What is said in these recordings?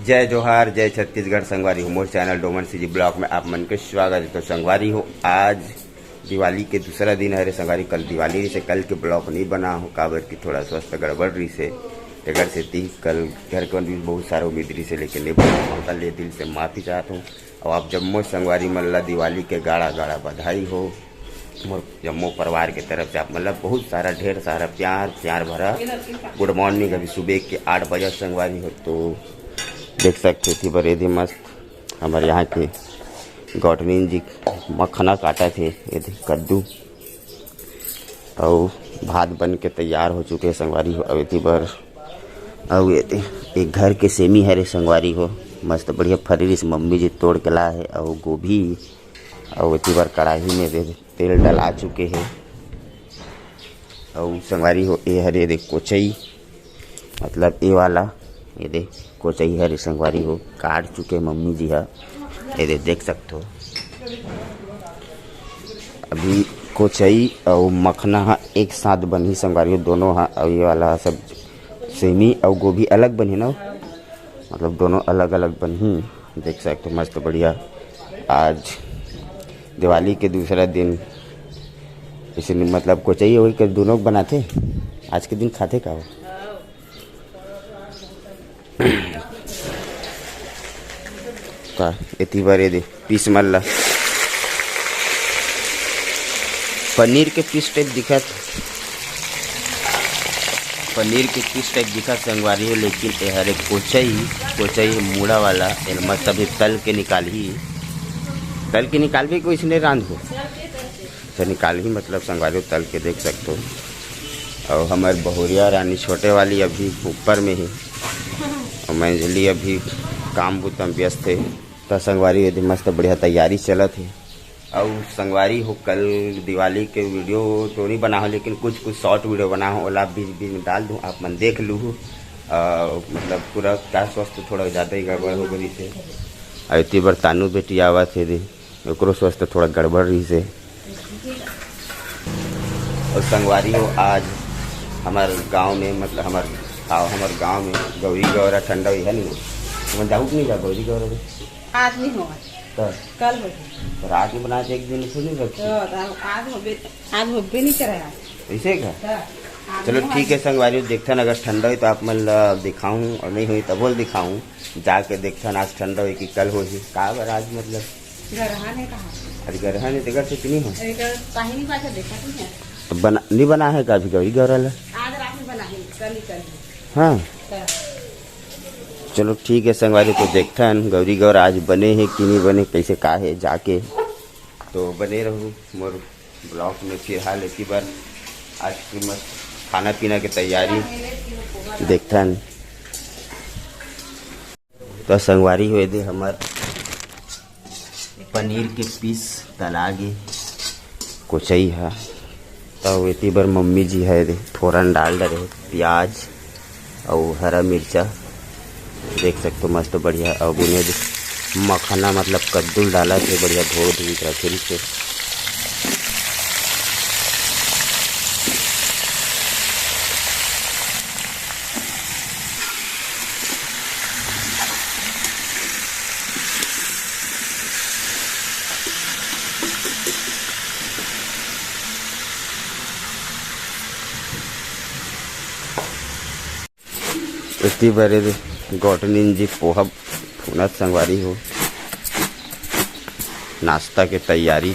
जय जोहार, जय छत्तीसगढ़। संगवारी हो मोर चैनल डोमन सीजी ब्लॉग में आप मन के स्वागत है। तो संगवारी हो आज दिवाली के दूसरा दिन है रे संगवारी। कल दिवाली रही से कल के ब्लॉग नहीं बना हो काबर की थोड़ा स्वास्थ्य गड़बड़ रही से अगर से थी कल घर के भी बहुत सारा उम्मीद रही से लेकिन नहीं बना कल ले दिल से माफ़ी चाहता हूँ। और आप जम्मो संगवारी मल्ला दिवाली के गाढ़ा गाढ़ा बधाई हो मोर जम्मो परिवार के तरफ से। आप मतलब बहुत सारा ढेर सारा प्यार भरा गुड मॉर्निंग। अभी सुबह के 8 बजे संगवारी हो तो देख सकते थे बड़े मस्त हमारे यहाँ के गौटनीन जी मखना काटा थे ये कद्दू और भात बन के तैयार हो चुके संगवारी हो। अवेती बर और ये एक घर के सेमी है रे संगवारी हो मस्त बढ़िया फरीरी से मम्मी जी तोड़ के ला है। और गोभी और इतनी बार कढ़ाई में तेल डला चुके हैं। और संगवारी हो ये हरे देख कोचई मतलब ये वाला ये देख कोचई हरे संगवारी हो काट चुके मम्मी जी है ये देख सकते हो। अभी कोचई और मखना एक साथ बनी संगवारी हो दोनों हाँ। और ये वाला सब सेमी और गोभी अलग बनी ना मतलब दोनों अलग अलग बनी देख सकते हो मस्त बढ़िया। आज दिवाली के दूसरा दिन इसलिए मतलब कोचई वही के दोनों बनाते आज के दिन खाते का हो। का इतनी बार दे पीस मल्ला पनीर के पीस टाइप दिखत संगवारी हो लेकिन ये हरे कोचई मूड़ा वाला मस्त अभी तल के निकाल भी कोई इसने रांध हो तो निकाल ही मतलब संगवारी हो तल के देख सकते हो। और हमारे बहुरिया रानी छोटे वाली अभी ऊपर में है और मंजली अभी काम बुतम व्यस्त है। तो संगवारी यदि मस्त बढ़िया तैयारी चलत है। और संगवारी हो कल दिवाली के वीडियो तो नहीं बना हो लेकिन कुछ शॉर्ट वीडियो बना हो ओला बीच में डाल दूँ आप मन देख लूँ। मतलब पूरा क्या स्वास्थ्य थोड़ा ज़्यादा ही गड़बड़ हो गई से। और इतनी बार तानू बेटी आवा थे दे ओकरो स्वास्थ्य थोड़ा गड़बड़ रही से। और संगवारी हो आज हमारे गांव में मतलब हमारे गांव में गौरी गौरा ठंडा हुई है नहीं तो जाऊ नहीं जा गौरी गौरा आज नहीं होगा कल तो रात में बनाते एक दिन सुनी रखी आज होबे नहीं कराया ऐसे का। चलो ठीक है संगवारी देखता अगर ठंडा हुई तो आप मैं दिखाऊँ और नहीं हुई तब बोल दिखाऊँ जाके देखता आज ठंडा हुई कि कल हो का बार आज मतलब अरे गरहा नहीं तो घर से नहीं हो नहीं बना है का अभी गौरी गौरा आज रात में बना है कल हाँ चलो ठीक है संगवारी तो देखता है गौरी गौर आज बने हैं कि नहीं बने कैसे का है जाके तो बने रहूँ मोर ब्लॉग में। फिलहाल इसी बार आज की मस्त खाना पीना की तैयारी देखता है। तो संगवारी हुए दे हमार पनीर के पीस तलागे कोचई है। तो इतनी बार मम्मी जी है दे फोरन डाल रहे प्याज और हरा मिर्चा देख सकते हो मस्त बढ़िया। और बुनिया मखना मतलब कद्दू डाला थे बढ़िया धो फिर से। इतनी बड़े गौटनीन जी पोहा फूनत संगवारी हो नाश्ता के तैयारी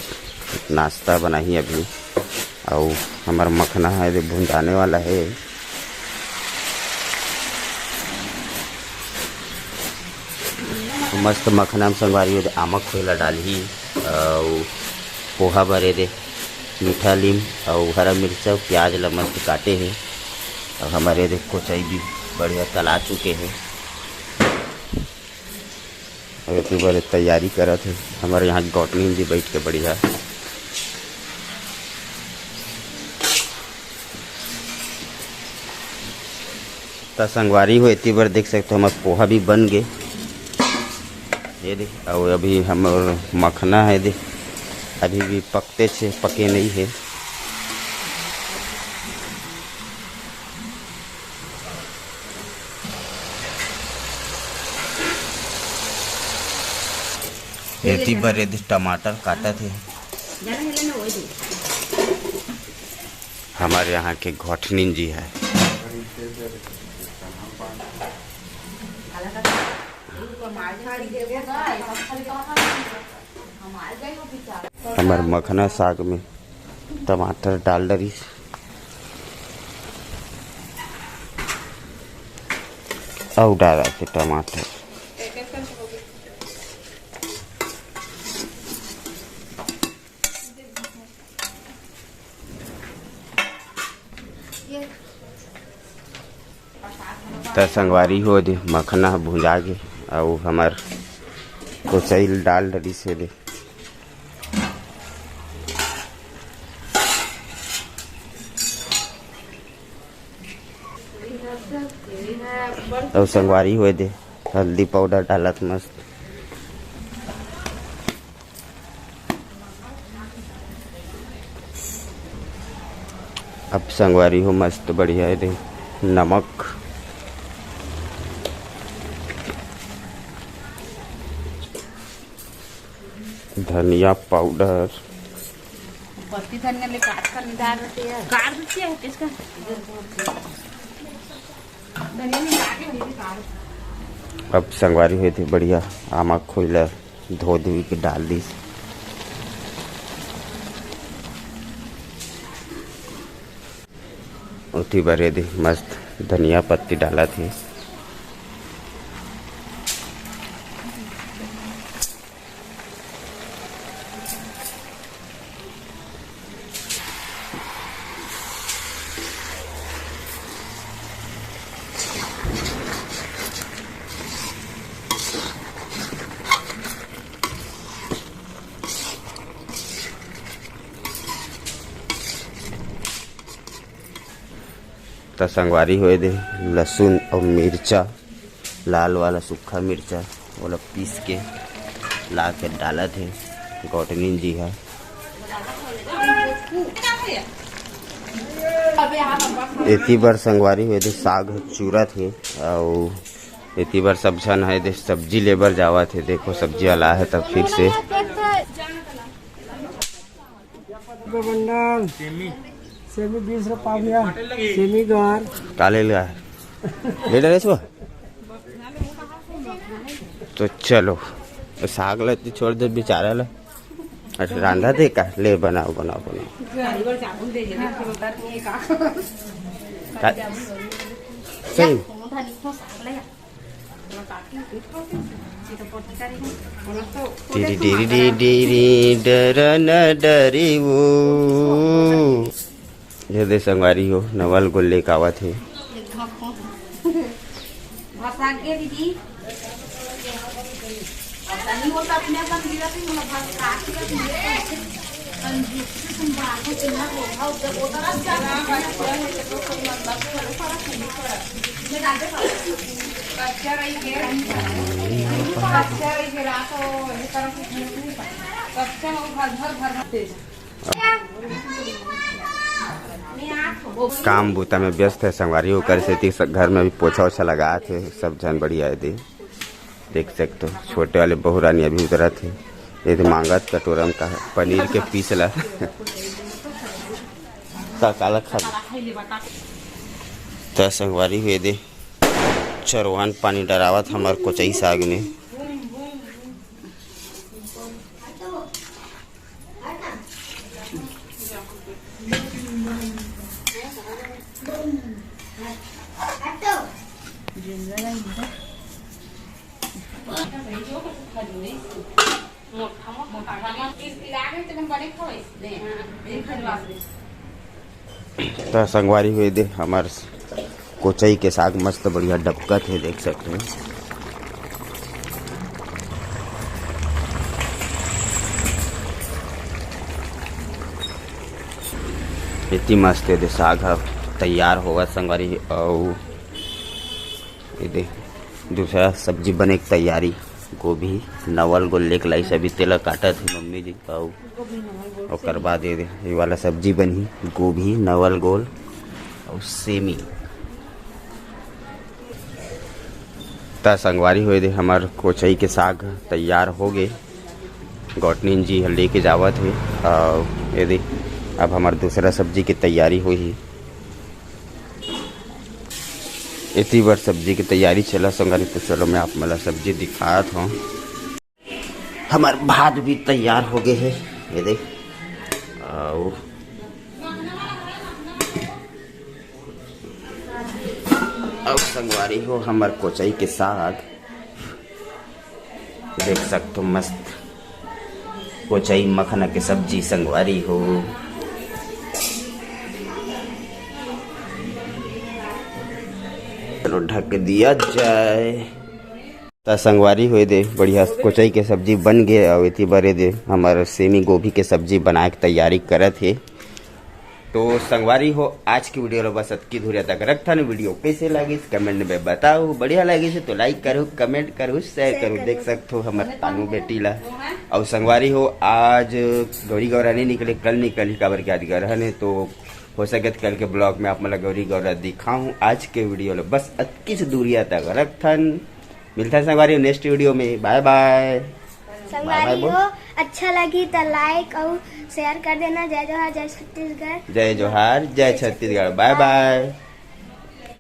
नाश्ता बनाई अभी। और हमारा मखना है जो भुंजाने वाला है। मस्त मखना में संगवारी हो आमक खोला डाली और पोहा भरे दे मीठा लीम और हरा मिर्चा प्याज ला मस्त काटे हैं। और हमारे दे कोचई भी बढ़िया तला चुके हैं। और इतनी बड़े तैयारी करा थे हमारे यहाँ गौटनीन जी बैठ के बढ़िया। तो संगवारी हो इतनी बार देख सकते हो हमारे पोहा भी बन गए ये दे। और अभी हम मखना है दे अभी भी पके नहीं है। एती पर यदि टमाटर काटा थे हमारे यहाँ के घोटनीन जी है। हमारे मखना साग में टमाटर डाल डरी और डाला थे टमाटर। तो संगवारी हो दे मखना भुंजा के और हमार कोचैल डाल डरी से दे। और संगवारी हुए दे हल्दी पाउडर डालत मस्त। अब संगवारी हो मस्त बढ़िया है दे नमक धनिया पाउडर पत्ती धनिया ले काट कर डाल देते हैं। काट देती है किसका धनिया नहीं काट। अब संगवारी हुई थी बढ़िया आमा खोला धो धी के डाल दी। उठी भरे दी मस्त धनिया पत्ती डाला थी। तो संगवारी हुए दे लहसुन और मिर्चा लाल वाला सूखा मिर्चा वाला पीस के ला के डाला थे घोटनीन जी है। इतनी बार संगवारी हुए दे साग चूरा थे और इतनी बार सब जन है दे सब्जी लेबर जावा थे। देखो सब्जी वाला है तब फिर से सेमी 20 रुपया सेमी गार काले ले डरे छो। तो चलो साग लेती छोड़ दे बेचारा ला। अच्छा रांधा दे का ले बनाओ बनाओ बनाओ सही टीरी टीरी डी डी डर न डरी वो जदे संगवारी हो नवल गोले कावा थे। काम बूता में व्यस्त है संगवारी होकर से घर में भी पोछा ओछा लगा थे सब जन बढ़िया दे। देख सकते हो छोटे वाले बहुरानी अभी उतरा थे ये तो मांगत कटोरम का पनीर के पीस ला काला खा तो संगवारी हुए दे चरवान पानी डरावत हमार कोचई साग में। तो संगवारी हुए दे हमार कोचई के साग मस्त बढ़िया डबकत है देख सकते हैं। इतनी मस्त है दे साग तैयार होगा संगवारी। और ये दूसरा सब्जी बने की तैयारी गोभी नवल गोल लेक लाई सभी तेल काटा थी मम्मी जी और करवा दे ये वाला सब्जी बनी गोभी नवल गोल और सेमी। ता संगवारी हुए दे हमार कोचई के साग तैयार हो गए गौटनीन जी लेके जावत है। और यदि अब हमार दूसरा सब्जी की तैयारी हुई, इतनी बार सब्जी की तैयारी चला संगारी। तो चलो मैं आप मला सब्जी दिखात हूँ। हमार भात भी तैयार हो गए है, ये देख। और अब संगवारी हो हमार कोचई के साग, देख सकते हो मस्त कोचई मखना के सब्जी संगवारी हो। चलो ढक दिया जाए। तो संगवारी हुए दे बढ़िया कोचई के सब्जी बन गए। और इतनी बड़े दे हमारे सेमी गोभी के सब्जी बनाए के तैयारी करत है। तो संगवारी हो आज की वीडियो बस अतकी धुरिया तक रखता न। वीडियो कैसे लगी कमेंट में बताओ। बढ़िया लगी से तो लाइक करो, कमेंट करो, शेयर करो। देख सकते हो हमारे तानू बेटी ला। और संगवारी हो आज गौरी गौरा नहीं निकले, कल निकली काबर के आज ग्रहण है। तो हो सके तो कल के ब्लॉग में आप मतलब गौरी गौरा दिखाऊं। आज के वीडियो लो बस अतकी से दूरिया तक रखथन। मिलता है संगवारी नेक्स्ट वीडियो में। Bye bye. संगवारी हो अच्छा लगी तो लाइक और शेयर कर देना। जय जोहार, जय छत्तीसगढ़। जय जोहार, जय छत्तीसगढ़। Bye bye.